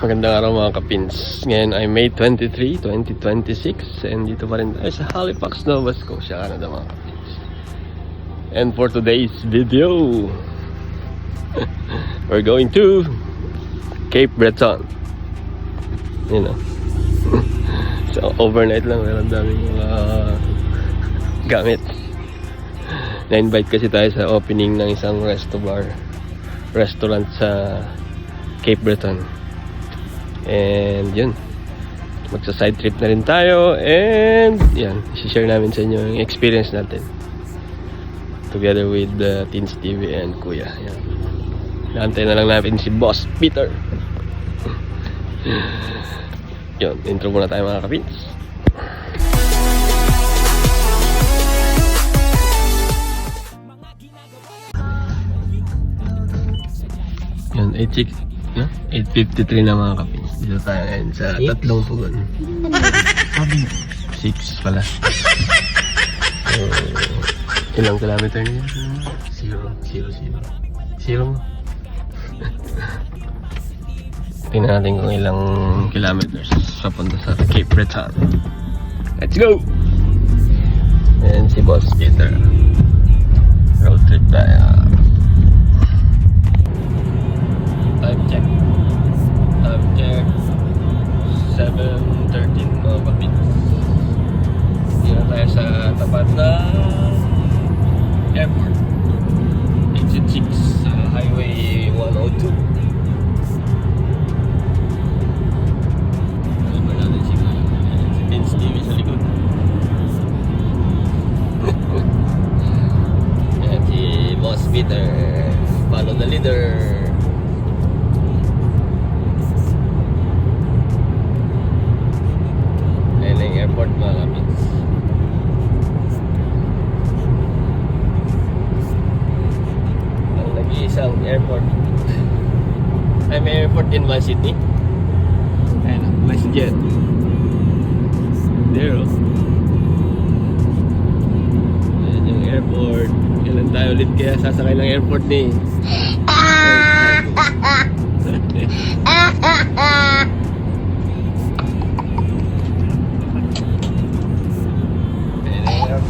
Magandang araw mga kapins. Ngayon ay May 23, 2026 and dito pa rin tayo sa Halifax, Nova Scotia, Canada mga kapins. And for today's video, we're going to Cape Breton. You know. So overnight lang, meron daming gamit. Na-invite kasi tayo sa opening ng isang restaurant sa Cape Breton. And yun, magsa-side trip na rin tayo. And yan, i-share namin sa inyo yung experience natin together with Teens TV and Kuya. Yan, naantay na lang natin si Boss Peter. Yun, intro muna tayo mga kapins. Yan, 8:53 na mga kapins. Dito tayo ngayon sa tatlong pugon. 6 pala. So, ilang kilometer niya? 0. Tingnan natin kung ilang kilometers papunta sa Cape Breton. Let's go! And si Boss Peter. Road trip tayo. Time check 7:13 mga kapits. Dito tayo sa tapat na airport, exit 6 highway 102. Alam ba natin si Teens TV sa likod. Ayan si Boss Peter, follow the leader. Airport mga kapits. Ang nag-iisang airport. Ay, may airport in Van City. Ayan, WestJet. There, oh. Ayan yung airport. Kailan tayo ulit kaya sasakay ng airport ni?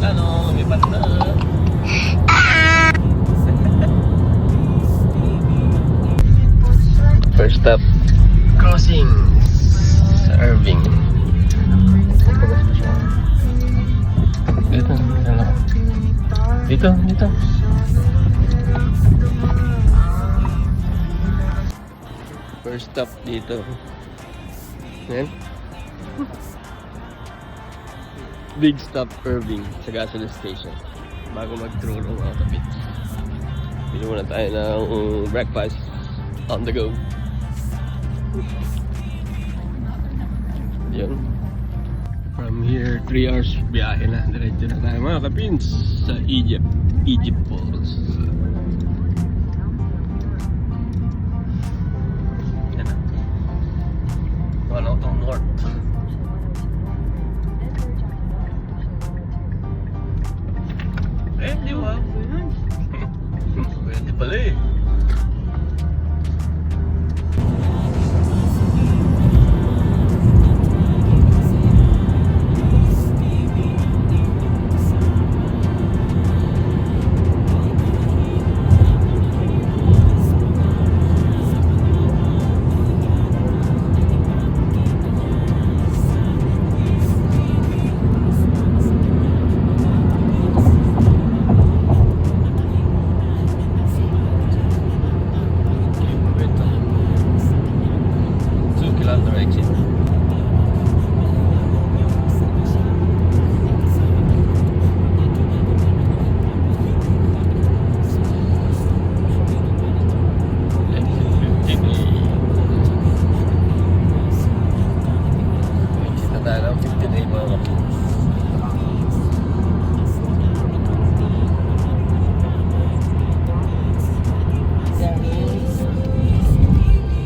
Ano, lumipat na. First stop, crossing sa Irving. Dito. First stop dito. Ayan. Big stop Irving sa gasoline station bago mag-truro mga kapits. Bili muna tayo ng breakfast on the go. Yun. From here 3 hours biyahe na. Diretso na tayo mga kapits sa Egypt Falls. Yan na. Wala itong north. Di ba? Pwede pala eh.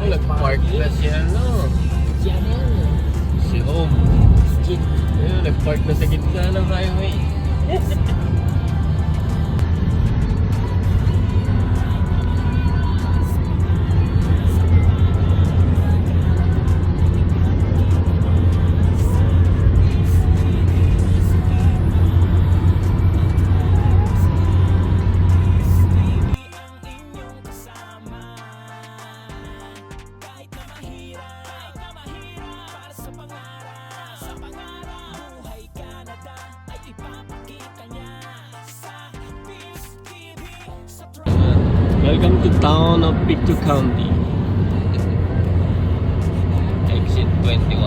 Nag-park na si ano? Si Home. Ayun, nag-park na sa gitna ng highway. Welcome to town of Pictou County. Exit 21.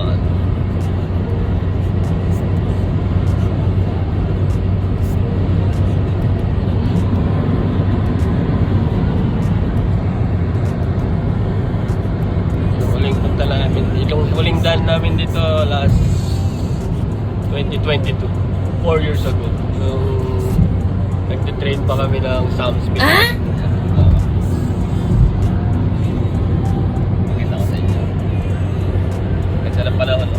Huling punta namin, yung huling daan namin dito last 2022, 4 years ago. Nung nagtitrain pa kami ng Sam Smith. Pakita ko sa inyo. Ganda ng panahon, no?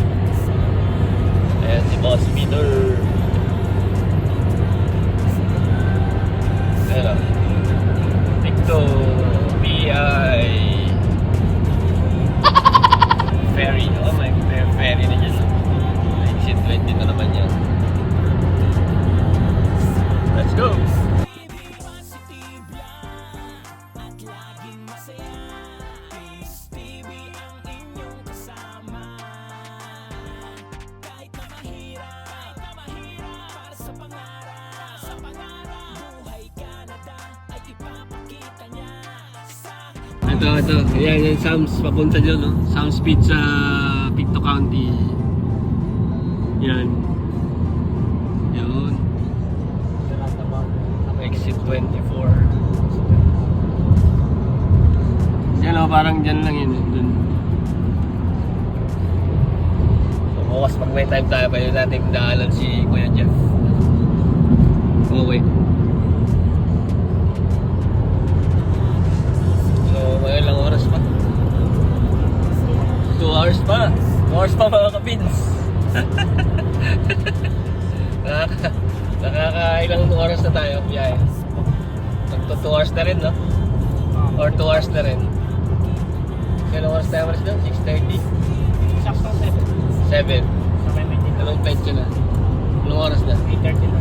Ayan si Boss Peter. Ayan o. Pictou PI Ferry. Oh my, ferry na dyan. Exit 20 na naman yan. Let's go! Ito. Ayan yung Sam's papunta dyan, no? Sam's Pizza, Pictou County. Yan. Yun. Exit 24. Yan o, parang dyan lang yun. Dun. So, bukas pag may time tayo, pwede natin daalan si Kuya Jeff. Okay. So, may ilang oras pa? 2 hours pa. 2 hours pa mga kapins. Nakakailang oras na tayo, biyahe. Magto 2 hours na rin, no? Or 2 hours na rin. Kailang oras tayo malis doon? 6:30? Sakto 7. 7. Sa may medyo. Anong petsa na? Anong oras na? 8:30 na.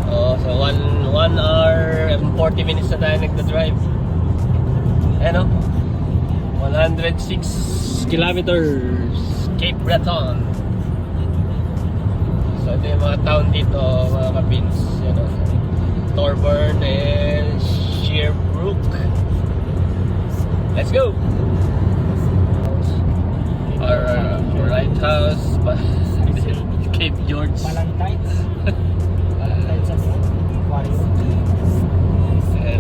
Oh, so 1 hour and 40 minutes na tayo nagda-drive. Ano? 106 kilometers. Cape Breton. So ito yung mga town dito, mga kapins. Yan o. Thorburn and Sherbrooke. Let's go! Our right house, Cape George. Valentine's. Valentine's sa aquarium.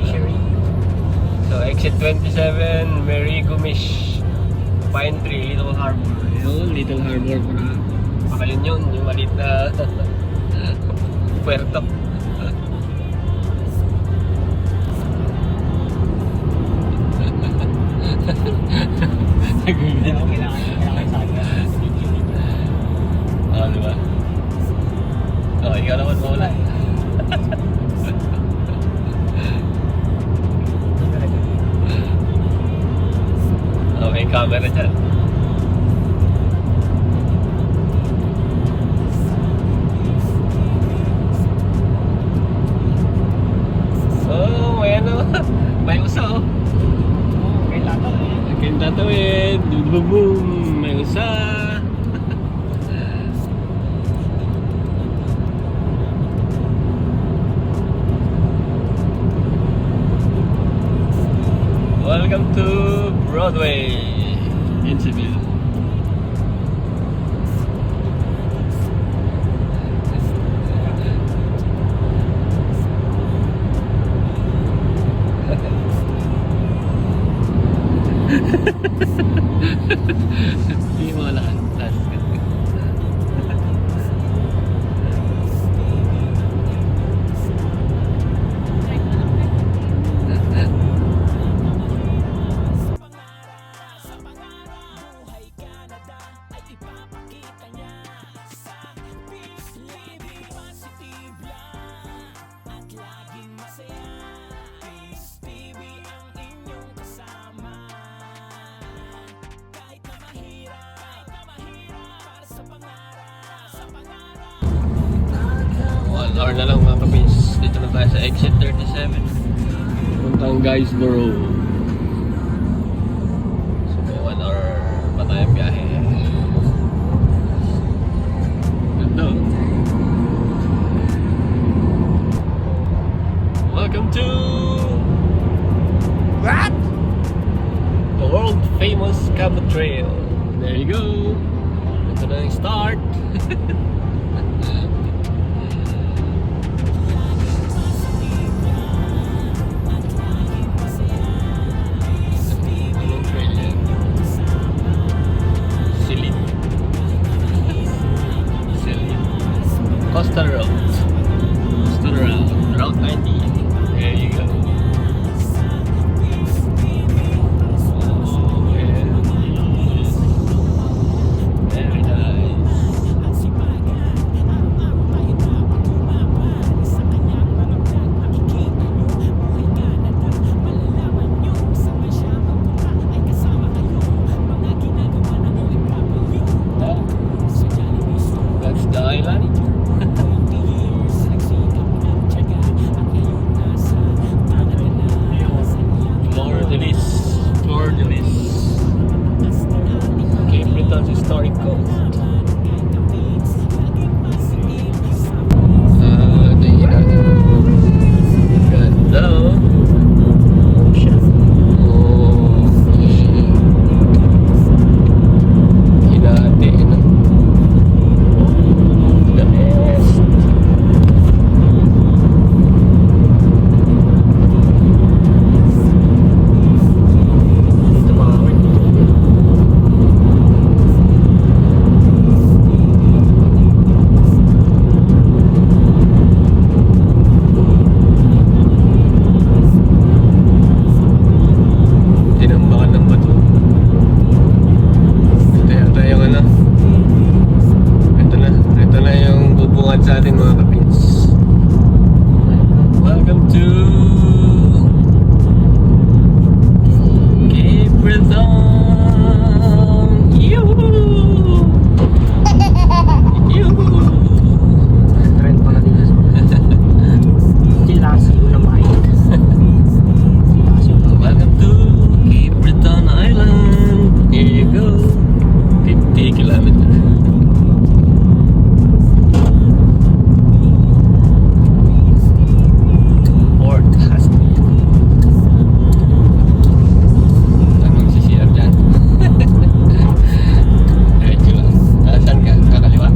Sherry. So exit 27, Mary Gumish, Pine Tree, Little Harbor. Yun, Little Harbor para baka yun, yung maliit na puerto. Kailangan sa akin. Oo, diba? Oo, ikaw naman mawala. Oh, may camera dyan. Oh, may ano. May usa, oh. Kailan tatawid. Boom, boom. May usa. Welcome to Broadway in Seville. Hindi mo alam. Hour na lang mga kapins. Dito na tayo sa exit 37. Puntang Guysborough. So may 1 hour pa tayong biyahe. Ganda. Welcome to world famous Cabo Trail. There you go. Ito na yung start. Anong trail yan? Silip. Silip. Coastal Road. Coastal Road. Route 90. There you go. Very nice. That's the island. Fleur de Lis. Cape Breton's historic coast. Tingin natin. Ganda, oh. Ocean. Hinati, no? The best. Tinambakan ng bato. Ito yata yung ano. Ito na yung bubungad sa atin mga kapins. Welcome to Cape Breton. Yoo-hoo! Yoo-hoo! Trend pala dito. Still nakasiyo na mahit. Welcome to Cape Breton Island. Here you go. 50 kilometers. Port Hastings. Anong CCR dyan? Diretso lang. Saan ka? Kakaliwa?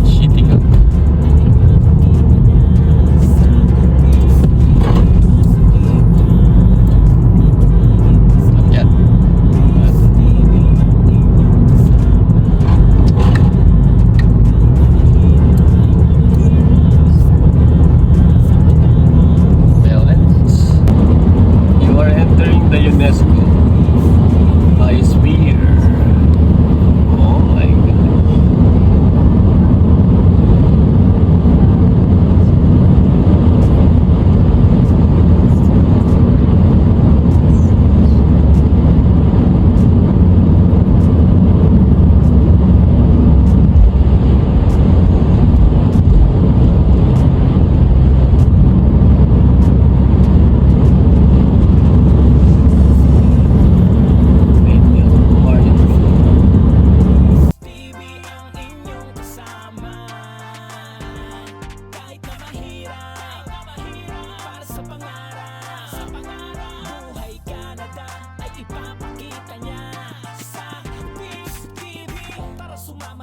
Shitting up. Akyat. You are entering the UNESCO Biosphere. Oh my goodness.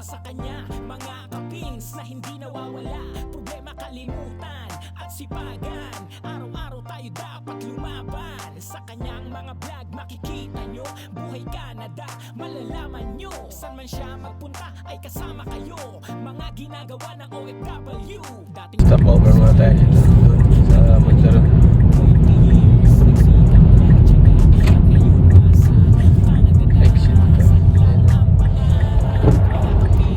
Sa kanya, mga kapins na hindi nawawala. Problema kalimutan at sipagan. Araw-araw tayo dapat lumaban. Sa kanyang mga vlog makikita nyo, buhay Canada, malalaman nyo. Saan man siya magpunta ay kasama kayo. Mga ginagawa ng OFW. Dating Stop over muna tayo dito sa Magsaro. Exit ka.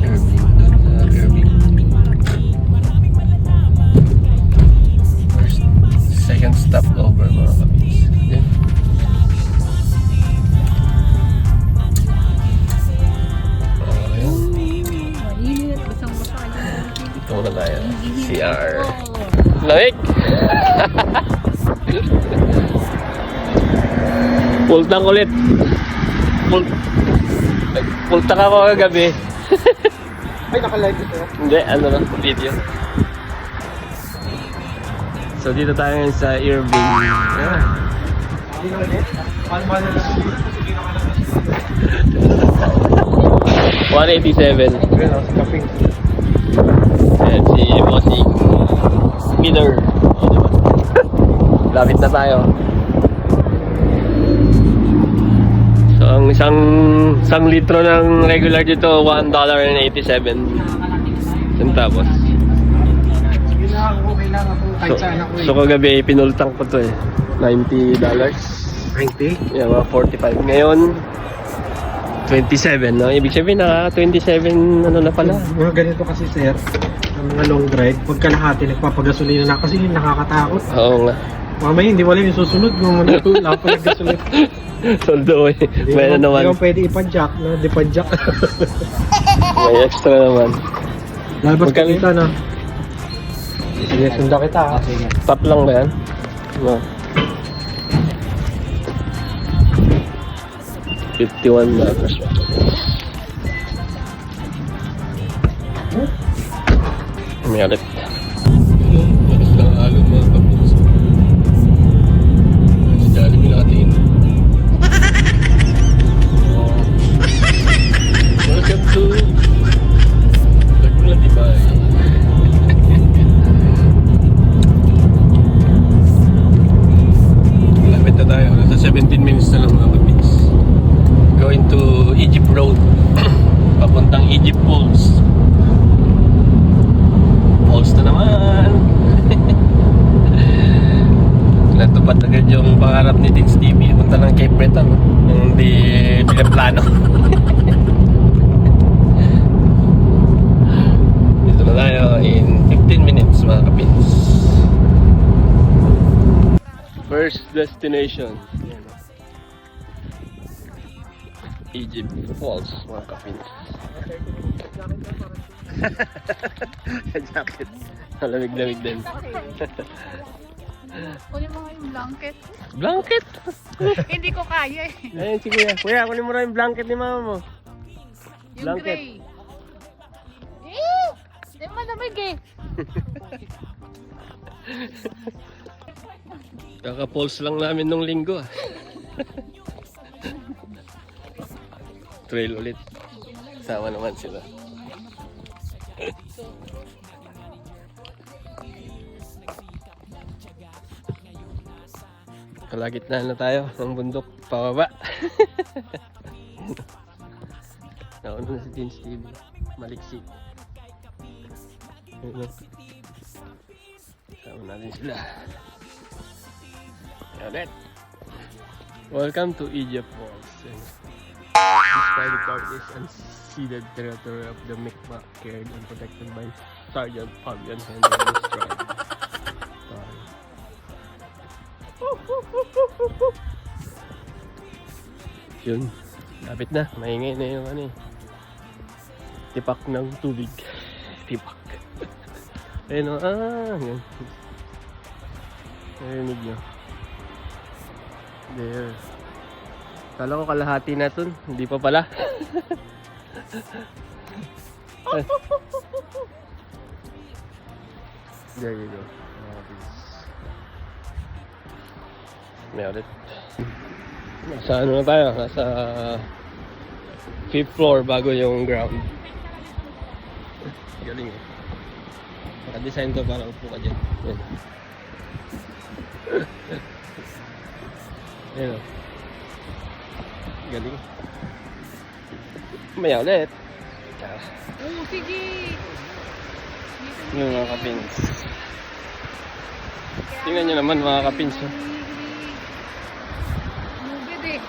Irving, doon sa Irving. First, second stop over mga kapis. Then, Mainit, basang-basa. dito muna tayo. CR. Lamig! Pultang ulit. Pulta ka mo kagabi. Ay, naka-live ito. Hindi, ano lang, video. So dito tayo ngayon sa Irving. Yeah. 187. Ayan si Bossing Miller. Lapit na tayo. So ang isang litro ng regular dito $1.87 centavos. So kagabi pinultang ko to eh. $90. 90? Yeah, mga 45. Ngayon 27, no? Ibig sabihin nakaka-27 ano na pala. Mga ganito kasi sir, ang mga long drive, pag kalahati nagpapagasolina na kasi nakakatakot. Oo nga. Mamaya hindi wala yung susunod kung wala pa naggasolina. Soldo eh. May ano naman. Hindi mo pwede ipa-jack, no? Di pa-jack. May extra naman. Lalabas ka Magkano? kita na. Sige, sunda kita ha. Sige. Top lang ba yan? No. $51. May alit. Halo mga kapuso. Si Jollibee nakatingin. Welcome to Laguna Tibay. Lapit na tayo. Nasa 17 minutes na lang mga kapits. Going to Egypt Road. Papuntang Egypt Falls. Falls na naman. Natupad agad yung pangarap ni Teens TV. Punta ng Cape Breton. Yung di pinaplano. Dito na tayo in 15 minutes mga kapits. First destination. Egypt Falls mga kapits. Jacket. Malamig-lamig din. Kunin mo nga yung blanket. Blanket? Hindi ko kaya eh. Ayun si Kuya. Kuya, kunin mo rin yung blanket ni mama mo. Yung Blanket. gray. Eh! Di malamig eh. Kaka-pulse lang namin nung linggo ah. Trail ulit. Sama naman sila. Kalagitnaan na tayo ng bundok pababa. Nauna na si Teens TV. Maliksik. Ayun, no? Sama natin sila. Ulit. Welcome to Egypt Falls. This private park is unceded territory of the Mi'kmaq, cared and protected by Sergeant Fabian Henry Stride. Yun, lapit na. Maingay na yung ano eh. Tipak ng tubig. Tipak. Ayun o, yun. Narinig nyo. There. Kala ko kalahati na to. Hindi pa pala. There you go. May ulit. Nasa ano na tayo? Nasa 5th floor bago yung ground. Galing eh. Naka-design to para upo ka dyan. Yan. Yan o. Galing. May ulit. Oo, sige. Yung mga kapins. Tingnan nyo naman mga kapins. Oh. Mugid eh.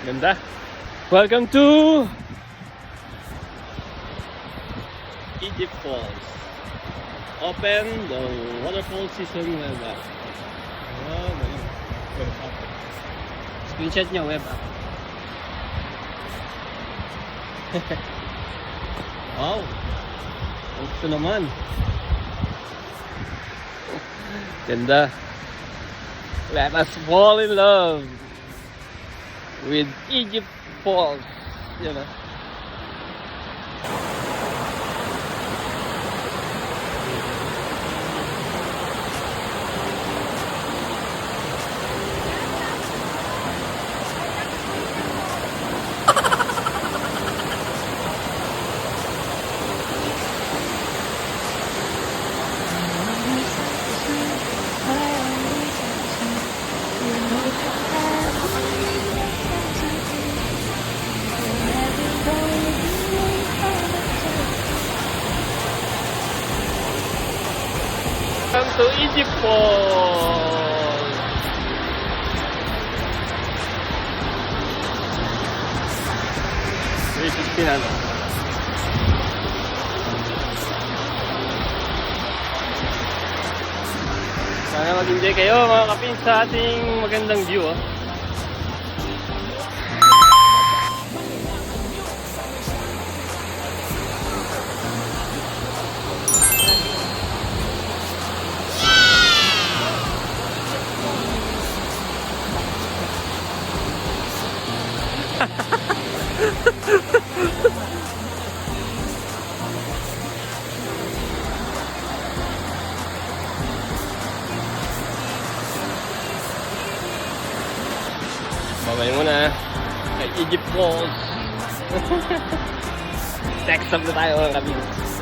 Ganda. Welcome to Egypt Falls. Open the waterfall season web app. Oh, galing. Web app. Screenshot nyo, web app. Wow. Gusto naman. Ganda. Let us fall in love. with Egypt Falls. Yan ah. Welcome to Egypt Falls. Very 16 ano. Sana mag-enjoy kayo mga kapin sa ating magandang view oh. Babay muna kay Egypt Falls. Next stop na tayo mga kapin.